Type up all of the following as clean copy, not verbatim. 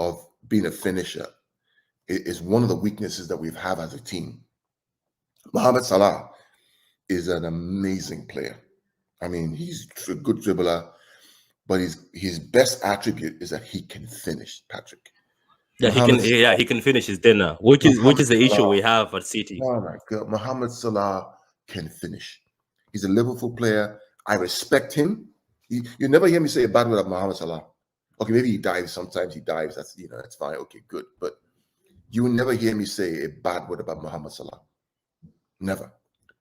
of being a finisher is one of the weaknesses that we've had as a team. Mohamed Salah is an amazing player. I mean, he's a good dribbler, but his best attribute is that he can finish, Patrick. Yeah, he can finish his dinner, which is the issue we have at City. Oh my God, Mohamed Salah can finish. He's a Liverpool player. I respect him. You never hear me say a bad word about Mohamed Salah. Okay, maybe he dives. Sometimes he dives. That's fine. Okay, good. But you will never hear me say a bad word about Mohamed Salah. Never.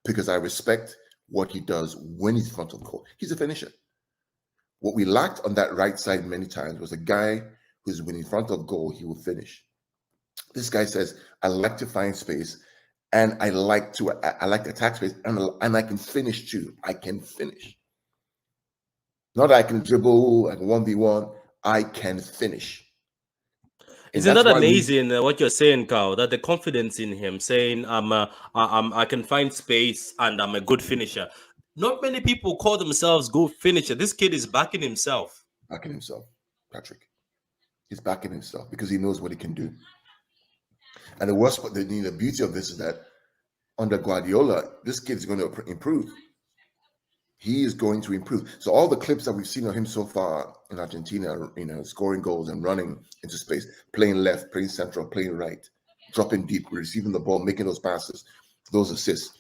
Because I respect what he does when he's in front of goal. He's a finisher. What we lacked on that right side many times was a guy who's when in front of goal, he will finish. This guy says, I like to find space and I like to attack space and I can finish too. I can finish. Not that I can dribble like 1v1. I can finish. Isn't that amazing what you're saying, Carl? That the confidence in him saying, I can find space and I'm a good finisher. Not many people call themselves good finisher. This kid is backing himself. Backing himself, Patrick. He's backing himself because he knows what he can do. And the worst part, the beauty of this is that under Guardiola, this kid is going to improve. He is going to improve. So all the clips that we've seen of him so far in Argentina, scoring goals and running into space, playing left, playing central, playing right, dropping deep, receiving the ball, making those passes, those assists.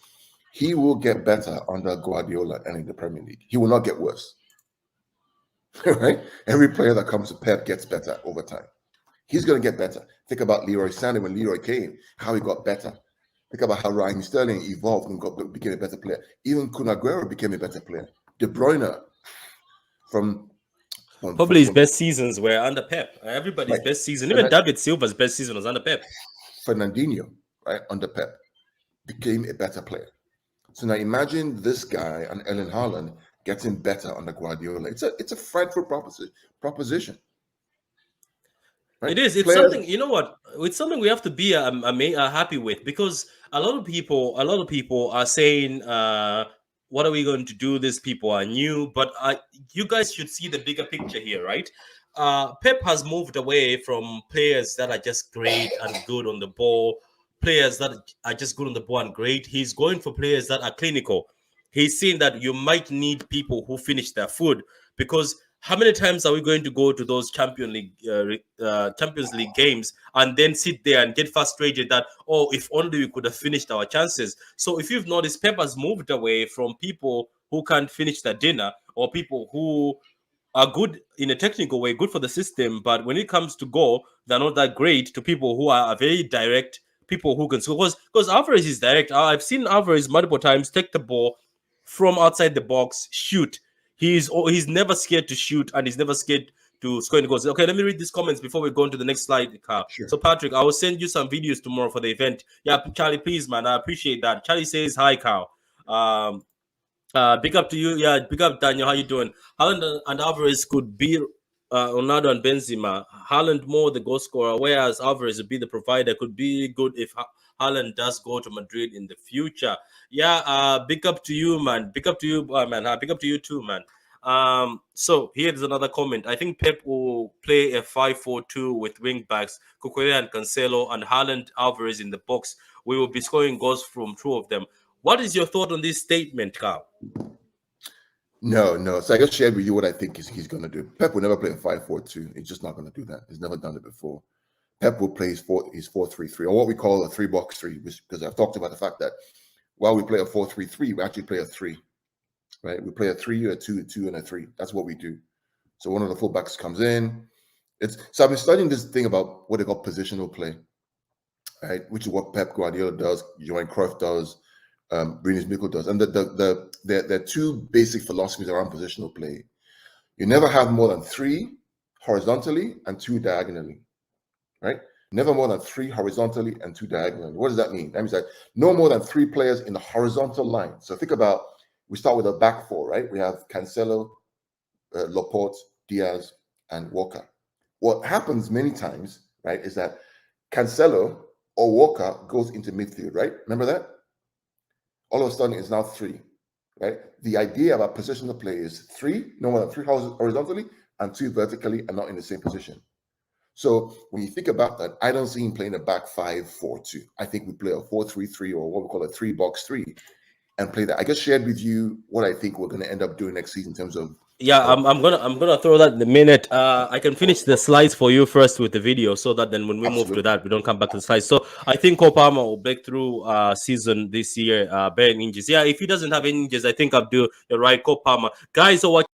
He will get better under Guardiola and in the Premier League. He will not get worse. Right? Every player that comes to Pep gets better over time. He's going to get better. Think about Leroy Sané when Leroy came, how he got better. Think about how Raheem Sterling evolved and became a better player. Even Kun Aguero became a better player. De Bruyne, probably his best seasons were under Pep. Everybody's best season, even David Silva's best season was under Pep. Fernandinho, right, under Pep, became a better player. So now imagine this guy and Erling Haaland getting better under Guardiola. It's a frightful proposition. Right? It is. It's something. You know what? It's something we have to be happy with, because a lot of people are saying, "What are we going to do? These people are new." But you guys should see the bigger picture here, right? Pep has moved away from players that are just great and good on the ball, players that are just good on the ball and great. He's going for players that are clinical. He's saying that you might need people who finish their food, because how many times are we going to go to those Champions League games and then sit there and get frustrated that, oh, if only we could have finished our chances? So if you've noticed, Pep has moved away from people who can't finish their dinner, or people who are good in a technical way, good for the system, but when it comes to goal, they're not that great, to people who are very direct, people who can score. Because Alvarez is direct. I've seen Alvarez multiple times take the ball from outside the box, shoot. He's never scared to shoot, and he's never scared to score any goals. Okay, let me read these comments before we go on to the next slide, Carl. Sure. So, Patrick, I will send you some videos tomorrow for the event. Yeah, Charlie, please, man. I appreciate that. Charlie says, hi, Carl. Big up to you. Yeah, big up, Daniel. How you doing? Haaland and Alvarez could be Ronaldo and Benzema. Haaland more the goal scorer, whereas Alvarez would be the provider. Could be good if Haaland does go to Madrid in the future. Yeah, big up to you, man. Big up to you, man. Big up to you too, man. So here's another comment. I think Pep will play a 5-4-2 with wing backs, Cucurella and Cancelo, and Haaland, Alvarez in the box. We will be scoring goals from two of them. What is your thought on this statement, Carl? No. So I just shared with you what I think he's going to do. Pep will never play a 5-4-2. He's just not going to do that. He's never done it before. Pep will play his 4-3-3, or what we call a 3-box-3, because I've talked about the fact that while we play a 4-3-3, we actually play a 3, right? We play a 3, a 2, 2, and a 3. That's what we do. So one of the fullbacks comes in. So I've been studying this thing about what they call positional play, right? Which is what Pep Guardiola does, Johan Cruyff does, Rinus Mikel does. And there are two basic philosophies around positional play. You never have more than 3 horizontally and 2 diagonally, right? Never more than 3 horizontally and 2 diagonally. What does that mean? That means that no more than 3 players in the horizontal line. So think about, we start with a back 4, right? We have Cancelo, Laporte, Diaz, and Walker. What happens many times, right, is that Cancelo or Walker goes into midfield, right? Remember that? All of a sudden, it's now 3, right? The idea about positional play is 3, no more than 3 horizontally and 2 vertically, and not in the same position. So when you think about that, I don't see him playing a back 5-4-2. I think we play a 4-3-3 or what we call a 3-box-3 and play that. I just shared with you what I think we're going to end up doing next season in terms of. Yeah, I'm gonna throw that in a minute. I can finish the slides for you first with the video, so that then when we move to that, we don't come back to the slides. So I think Kopama will break through season this year, bearing injuries. Yeah, if he doesn't have any injuries, I think Abdul, you're right, Kopama. Guys, so what